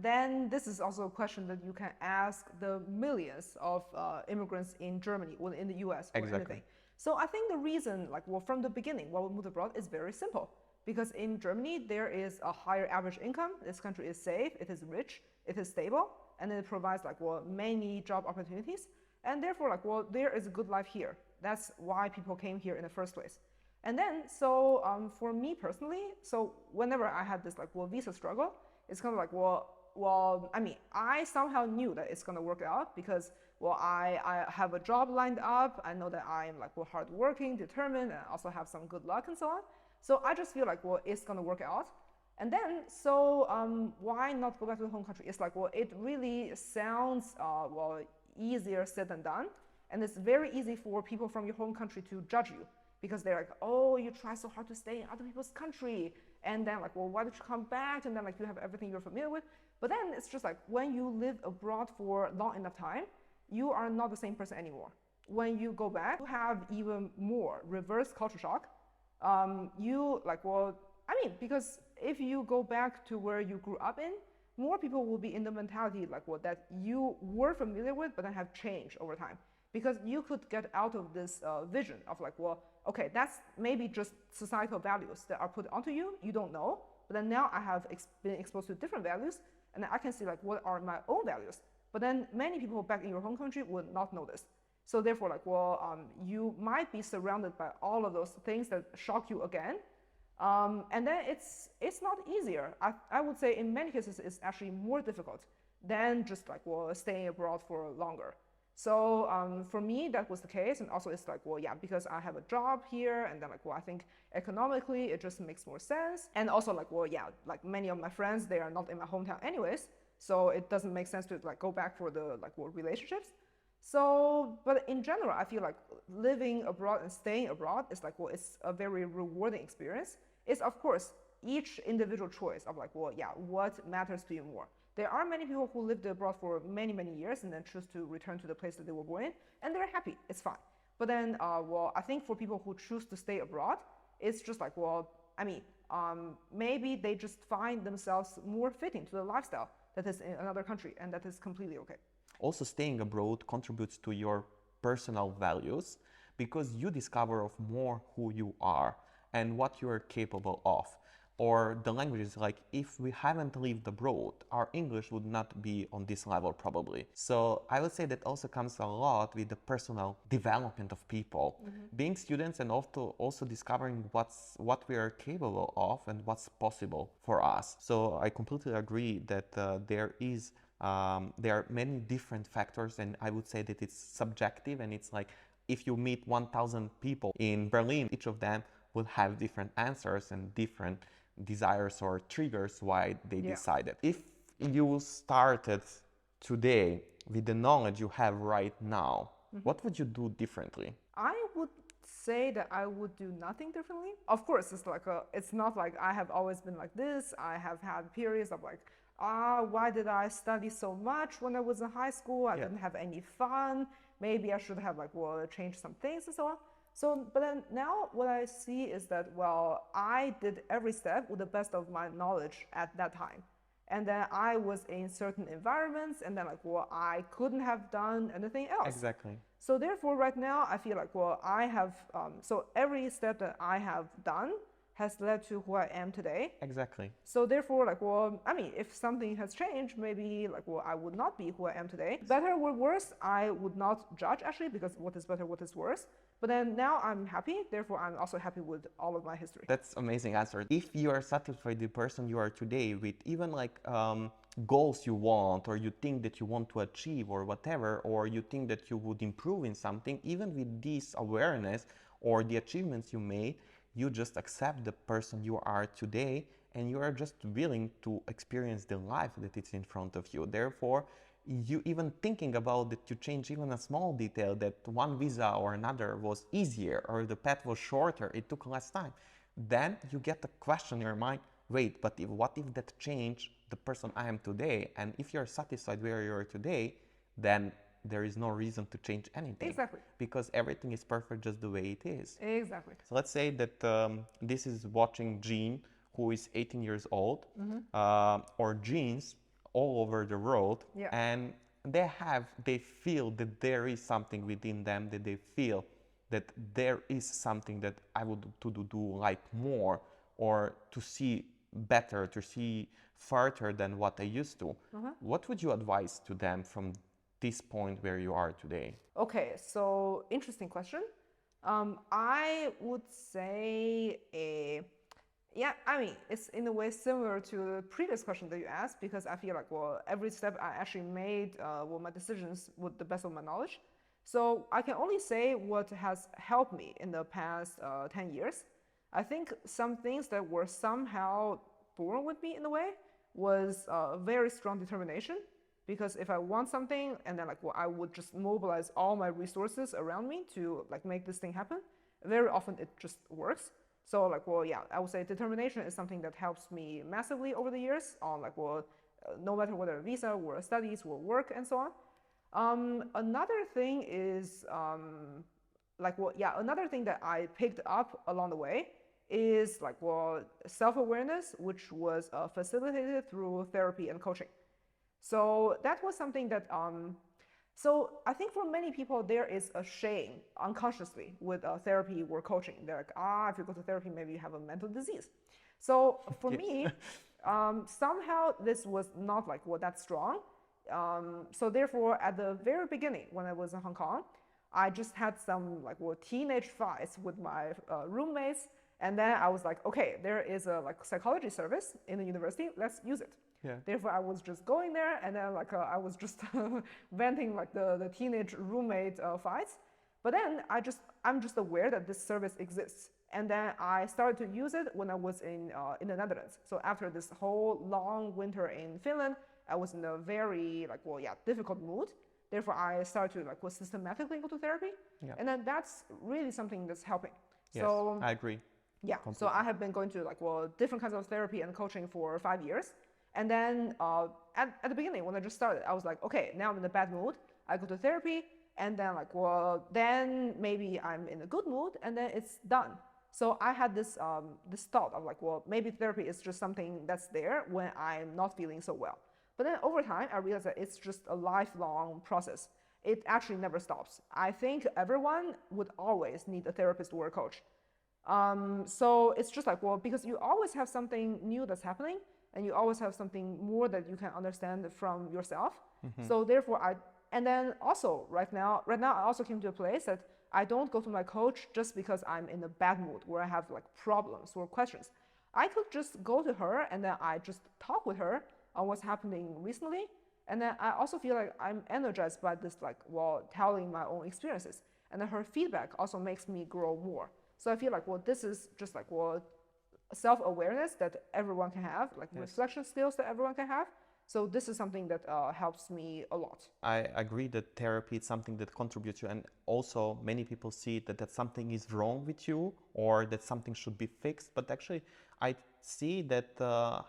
then this is also a question that you can ask the millions of immigrants in Germany or in the US or anything. So I think the reason, from the beginning, why we moved abroad is very simple. Because in Germany, there is a higher average income. This country is safe, it is rich, it is stable, and it provides many job opportunities. And therefore, there is a good life here. That's why people came here in the first place. And then, so for me personally, so whenever I had this visa struggle, it's kind of I somehow knew that it's gonna work out because, I have a job lined up. I know that I am hardworking, determined, and also have some good luck and so on. So I just feel it's gonna work out. And then, so why not go back to the home country? It's it really sounds, easier said than done. And it's very easy for people from your home country to judge you. Because they're oh, you try so hard to stay in other people's country. And then why don't you come back? And then you have everything you're familiar with. But then it's just when you live abroad for long enough time, you are not the same person anymore. When you go back, you have even more reverse culture shock. you like, well, I mean, because if you go back to where you grew up in, more people will be in the mentality like what that you were familiar with, but then have changed over time. Because you could get out of this vision of like, well, okay, that's maybe just societal values that are put onto you. You don't know, but then now I have been exposed to different values, and I can see like what are my own values. But then many people back in your home country would not know this. So therefore, like, well, you might be surrounded by all of those things that shock you again. And then it's not easier. I would say in many cases it's actually more difficult than just like, well, staying abroad for longer. So for me that was the case, and also it's like, well, yeah, because I have a job here, and then like, well, I think economically it just makes more sense. And also like, well, yeah, like many of my friends, they are not in my hometown anyways, so it doesn't make sense to like go back for the like, well, relationships. So, but in general, I feel like living abroad and staying abroad is like, well, it's a very rewarding experience. It's of course each individual choice of like, well, yeah, what matters to you more. There are many people who lived abroad for many, many years and then choose to return to the place that they were born in, and they're happy, it's fine. But then, well, I think for people who choose to stay abroad, it's just like, well, I mean, maybe they just find themselves more fitting to the lifestyle that is in another country, and that is completely okay. Also, staying abroad contributes to your personal values because you discover of more who you are and what you are capable of. Or the language is like, if we haven't lived abroad, our English would not be on this level probably. So I would say that also comes a lot with the personal development of people. Being students and also discovering what we are capable of and what's possible for us. So I completely agree that there are many different factors, and I would say that it's subjective, and it's like if you meet 1,000 people in Berlin, each of them will have different answers and different desires or triggers why they decided. If you started today with the knowledge you have right now, what would you do differently? I would say that I would do nothing differently. Of course, it's not like I have always been like this. I have had periods of like, why did I study so much when I was in high school? I didn't have any fun. Maybe I should have like, well, changed some things and so on. So, but then now what I see is that, well, I did every step with the best of my knowledge at that time. And then I was in certain environments, and then like, well, I couldn't have done anything else. Exactly. So therefore, right now, I feel like, well, I have, so every step that I have done has led to who I am today. Exactly. So therefore, like, well, I mean, if something has changed, maybe like, well, I would not be who I am today. Better or worse, I would not judge actually, because what is better, what is worse. But then now I'm happy, therefore I'm also happy with all of my history. That's amazing answer. If you are satisfied with the person you are today, with even like goals you want, or you think that you want to achieve or whatever, or you think that you would improve in something, even with this awareness or the achievements you made, you just accept the person you are today, and you are just willing to experience the life that is in front of you. Therefore, you even thinking about that you change even a small detail, that one visa or another was easier, or the path was shorter, it took less time, then you get a question in your mind, wait, but what if that changed the person I am today? And if you're satisfied where you are today, then there is no reason to change anything. Exactly. Because everything is perfect just the way it is. Exactly. So let's say that this is watching Jin, who is 18 years old, or Jins all over the world, and they feel that there is something within them, that they feel that there is something that I would to do like more, or to see better, to see further than what I used to. What would you advise to them from this point where you are today? Okay, so interesting question. I would say yeah, I mean, it's in a way similar to the previous question that you asked, because I feel like, well, every step I actually made were my decisions with the best of my knowledge. So I can only say what has helped me in the past 10 years. I think some things that were somehow born with me in a way was very strong determination. Because if I want something, and then like, well, I would just mobilize all my resources around me to like make this thing happen. Very often it just works. So like, well, yeah, I would say determination is something that helps me massively over the years on like, well, no matter whether a visa or studies or work and so on. Another thing is like, well, yeah, another thing that I picked up along the way is like, well, self-awareness, which was facilitated through therapy and coaching. So that was something that, so I think for many people, there is a shame unconsciously with therapy or coaching. They're like, if you go to therapy, maybe you have a mental disease. So for me, somehow this was not like that strong. So therefore, at the very beginning, when I was in Hong Kong, I just had some like teenage fights with my roommates. And then I was like, okay, there is a like psychology service in the university. Let's use it. Yeah. Therefore, I was just going there, and then like I was just venting like the teenage roommate fights. But then I'm just aware that this service exists, and then I started to use it when I was in the Netherlands. So after this whole long winter in Finland, I was in a very like difficult mood. Therefore, I started to like systematically go to therapy, and then that's really something that's helping. Yes, so I agree. Yeah. Completely. So I have been going to like different kinds of therapy and coaching for 5 years. And then at the beginning, when I just started, I was like, okay, now I'm in a bad mood. I go to therapy, and then like, then maybe I'm in a good mood, and then it's done. So I had this thought of like, maybe therapy is just something that's there when I'm not feeling so well. But then over time, I realized that it's just a lifelong process. It actually never stops. I think everyone would always need a therapist or a coach. So it's just like, because you always have something new that's happening, and you always have something more that you can understand from yourself. Mm-hmm. So therefore, and then also right now I also came to a place that I don't go to my coach just because I'm in a bad mood where I have like problems or questions. I could just go to her, and then I just talk with her on what's happening recently. And then I also feel like I'm energized by this, like, telling my own experiences. And then her feedback also makes me grow more. So I feel like, this is just like, self-awareness that everyone can have, like reflection skills that everyone can have. So this is something that helps me a lot. I agree that therapy is something that contributes you, and also many people see that something is wrong with you or that something should be fixed. But actually, I see that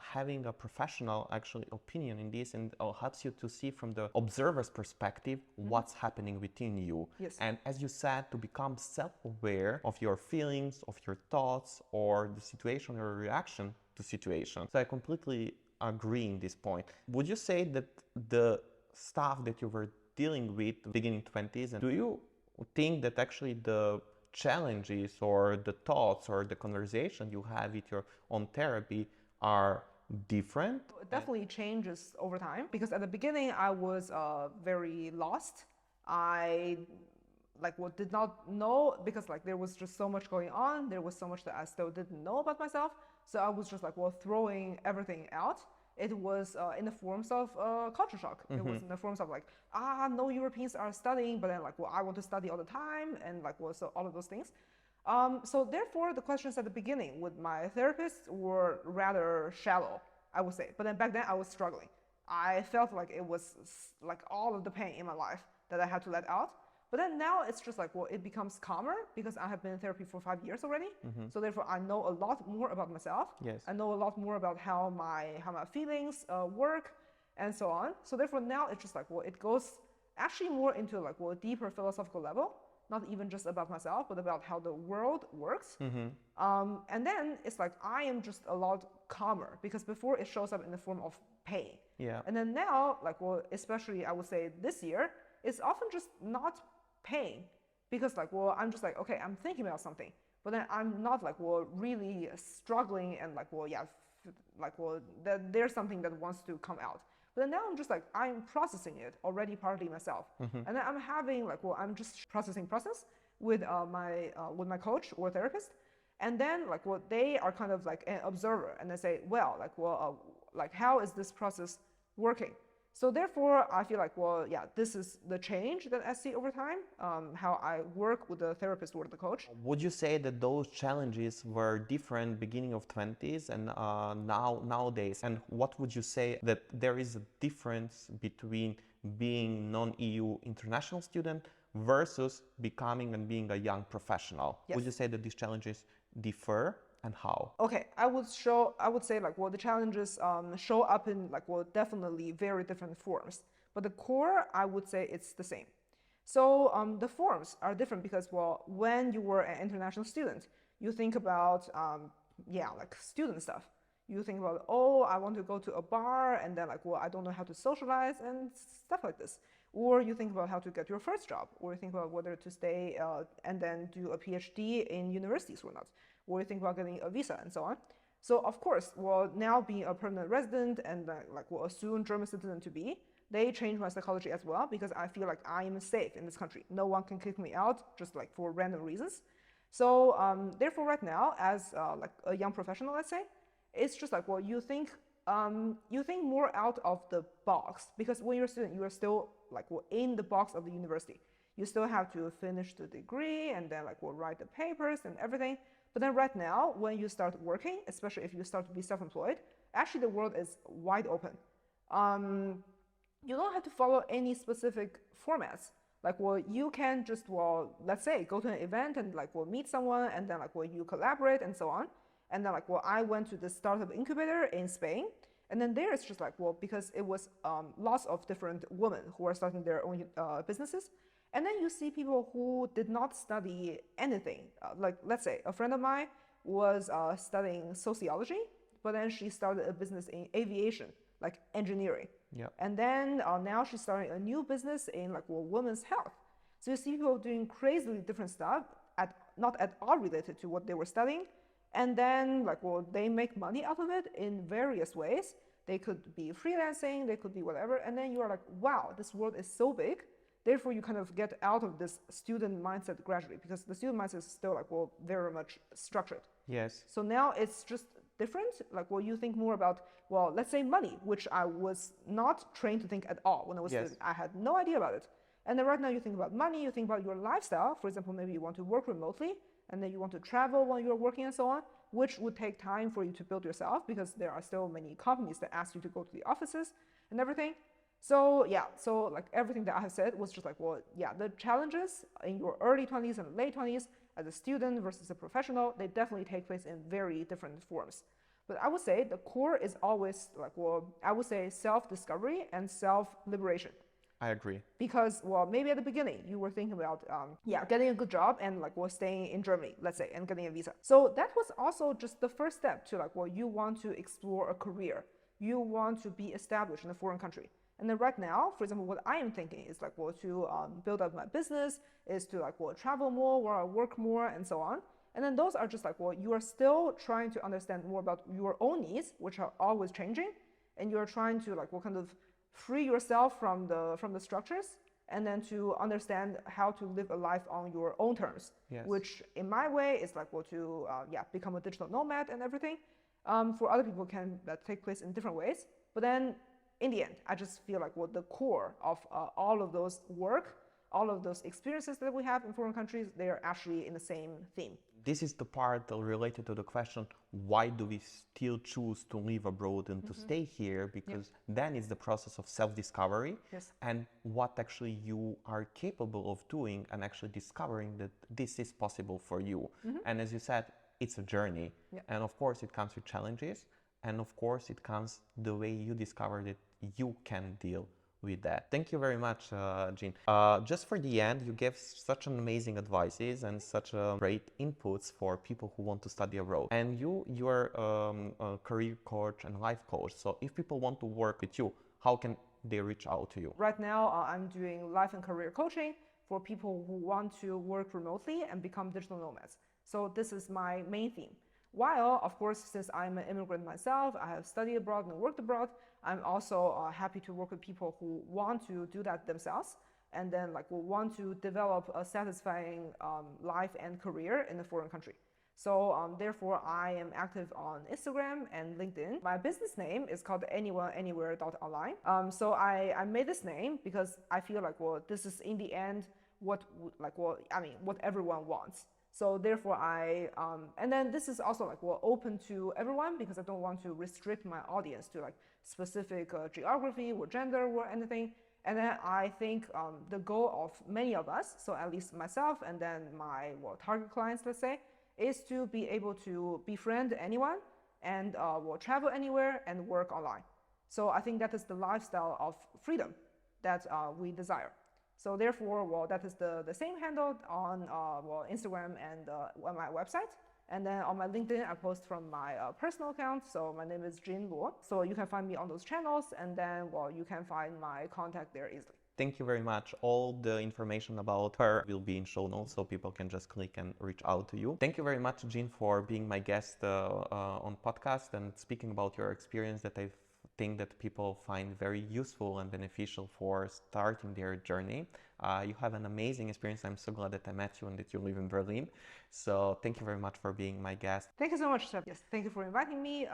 having a professional actually opinion in this and helps you to see from the observer's perspective what's happening within you. Yes. And as you said, to become self-aware of your feelings, of your thoughts, or the situation or reaction to situation. So I completely agree in this point. Would you say that the stuff that you were dealing with beginning 20s, and do you think that actually the challenges or the thoughts or the conversation you have with your own therapy are different? It definitely changes over time, because at the beginning I was very lost. I did not know, because like there was just so much going on. There was so much that I still didn't know about myself. So I was just like, throwing everything out. It was in the forms of culture shock. Mm-hmm. It was in the forms of like, no Europeans are studying, but then like, I want to study all the time, and like, so all of those things. So therefore, the questions at the beginning with my therapist were rather shallow, I would say. But then back then, I was struggling. I felt like it was like all of the pain in my life that I had to let out. But then now it's just like, it becomes calmer because I have been in therapy for 5 years already. Mm-hmm. So therefore, I know a lot more about myself. Yes. I know a lot more about how my feelings work and so on. So therefore, now it's just like, it goes actually more into like a deeper philosophical level, not even just about myself, but about how the world works. Mm-hmm. And then it's like, I am just a lot calmer, because before it shows up in the form of pain. Yeah. And then now, like, especially I would say this year, it's often just not pain, because like, I'm just like, okay, I'm thinking about something, but then I'm not like, really struggling and like, there's something that wants to come out. But then now I'm just like, I'm processing it already partly myself. Mm-hmm. And then I'm having like, I'm just processing process with my coach or therapist. And then like, they are kind of like an observer, and they say, like, how is this process working? So therefore, I feel like, this is the change that I see over time, how I work with the therapist or the coach. Would you say that those challenges were different beginning of 20s and nowadays? And what would you say that there is a difference between being non-EU international student versus becoming and being a young professional? Yes. Would you say that these challenges differ? And how? Okay, I would say like, the challenges show up in like, definitely very different forms. But the core, I would say it's the same. So the forms are different because, when you were an international student, You think about, like student stuff. You think about, oh, I want to go to a bar, and then like, well, I don't know how to socialize and stuff like this. Or you think about how to get your first job, or you think about whether to stay and then do a PhD in universities or not, or you think about getting a visa and so on. So of course, well, now being a permanent resident and well, a soon German citizen to be, they change my psychology as well, because I feel like I am safe in this country. No one can kick me out just like for random reasons. So therefore, right now, as like a young professional, let's say, it's just like, well, you think more out of the box, because when you're a student, you are still like, well, in the box of the university. You still have to finish the degree and then like, well, write the papers and everything. But then right now, when you start working, especially if you start to be self-employed, actually the world is wide open. You don't have to follow any specific formats. Like, well, you can just, well, let's say, go to an event and like, well, meet someone, and then like, well, you collaborate and so on. And then like, well, I went to the startup incubator in Spain, and then there it's just like, well, because it was lots of different women who are starting their own businesses. And then you see people who did not study anything. Like, let's say a friend of mine was studying sociology, but then she started a business in aviation, like engineering. Yeah. And then now she's starting a new business in like, well, women's health. So you see people doing crazily different stuff, not at all related to what they were studying. And then like, well, they make money out of it in various ways. They could be freelancing, they could be whatever. And then you are like, wow, this world is so big. Therefore, you kind of get out of this student mindset gradually, because the student mindset is still like, well, very much structured. Yes. So now it's just different. Like, well, you think more about, well, let's say money, which I was not trained to think at all when I was a student. I had no idea about it. And then right now you think about money, you think about your lifestyle. For example, maybe you want to work remotely, and then you want to travel while you're working and so on, which would take time for you to build yourself, because there are still many companies that ask you to go to the offices and everything. So yeah, so like everything that I have said was just like, well, yeah, the challenges in your early 20s and late 20s as a student versus a professional, they definitely take place in very different forms. But I would say the core is always like, well, I would say self-discovery and self-liberation. I agree. Because, well, maybe at the beginning you were thinking about, getting a good job and like, well, staying in Germany, let's say, and getting a visa. So that was also just the first step to like, well, you want to explore a career. You want to be established in a foreign country. And then right now, for example, what I am thinking is like, well, to build up my business, is to like, well, travel more, or work more, and so on. And then those are just like, well, you are still trying to understand more about your own needs, which are always changing, and you're trying to like, well, kind of free yourself from the structures, and then to understand how to live a life on your own terms. Yes. Which in my way is like, well, to become a digital nomad and everything. For other people can take place in different ways. But then in the end, I just feel like, well, the core of all of those work, all of those experiences that we have in foreign countries, they are actually in the same theme. This is the part related to the question, why do we still choose to live abroad and to stay here? Because then it's the process of self-discovery and what actually you are capable of doing, and actually discovering that this is possible for you. And as you said, it's a journey. And of course it comes with challenges. And of course it comes the way you discover that you can deal with that. Thank you very much, Jin. Just for the end, you gave such an amazing advices and such great inputs for people who want to study abroad. And you're a career coach and life coach. So if people want to work with you, how can they reach out to you? Right now, I'm doing life and career coaching for people who want to work remotely and become digital nomads. So this is my main theme. While, of course, since I'm an immigrant myself, I have studied abroad and worked abroad, I'm also happy to work with people who want to do that themselves, and then like will want to develop a satisfying life and career in a foreign country. So therefore, I am active on Instagram and LinkedIn. My business name is called anyoneanywhere.online. So I made this name because I feel like, well, this is in the end what everyone wants. So therefore and then this is also like, well, open to everyone, because I don't want to restrict my audience to like specific geography or gender or anything. And then I think the goal of many of us, so at least myself and then my target clients, let's say, is to be able to befriend anyone and travel anywhere and work online. So I think that is the lifestyle of freedom that we desire. So therefore, that is the same handle on Instagram and on my website. And then on my LinkedIn, I post from my personal account. So my name is Jin Luo. So you can find me on those channels, and then, well, you can find my contact there easily. Thank you very much. All the information about her will be in show notes, so people can just click and reach out to you. Thank you very much, Jin, for being my guest on podcast and speaking about your experience that I think that people find very useful and beneficial for starting their journey. You have an amazing experience. I'm so glad that I met you and that you live in Berlin. So thank you very much for being my guest. Thank you so much, Steph. Yes, thank you for inviting me.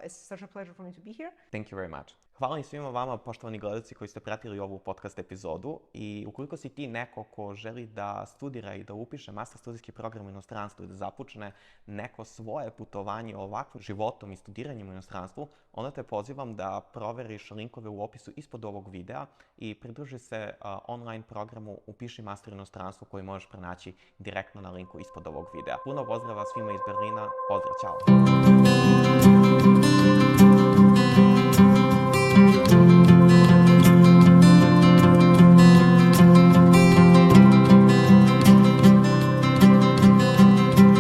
It's such a pleasure for me to be here. Thank you very much. Hvala i svima vama, poštovani gledalci koji ste pratili ovu podcast epizodu, i ukoliko si ti neko ko želi da studira i da upiše master studijski program u inostranstvu i da započne neko svoje putovanje ovakvim životom i studiranjem u inostranstvu, onda te pozivam da proveriš linkove u opisu ispod ovog videa i pridruži se online programu Upiši master u inostranstvu koji možeš pronaći direktno na linku ispod ovog videa. Puno pozdrava svima iz Berlina, pozdrav, čao!